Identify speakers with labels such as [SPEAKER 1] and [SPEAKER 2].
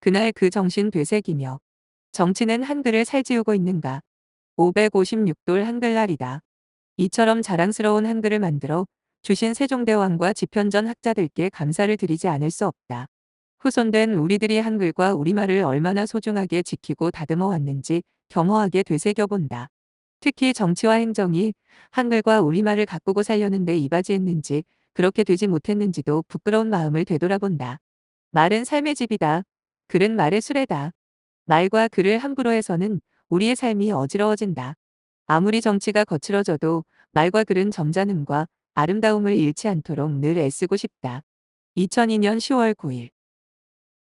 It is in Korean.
[SPEAKER 1] 그날 그 정신 되새기며 정치는 한글을 살찌우고 있는가. 556돌 한글날이다. 이처럼 자랑스러운 한글을 만들어 주신 세종대왕과 집현전 학자들께 감사를 드리지 않을 수 없다. 후손된 우리들이 한글과 우리말을 얼마나 소중하게 지키고 다듬어 왔는지 겸허하게 되새겨본다. 특히 정치와 행정이 한글과 우리말을 가꾸고 살려는데 이바지했는지 그렇게 되지 못했는지도 부끄러운 마음을 되돌아본다. 말은 삶의 집이다. 글은 말의 수레다. 말과 글을 함부로 해서는 우리의 삶이 어지러워진다. 아무리 정치가 거칠어져도 말과 글은 점잖음과 아름다움을 잃지 않도록 늘 애쓰고 싶다. 2002년 10월 9일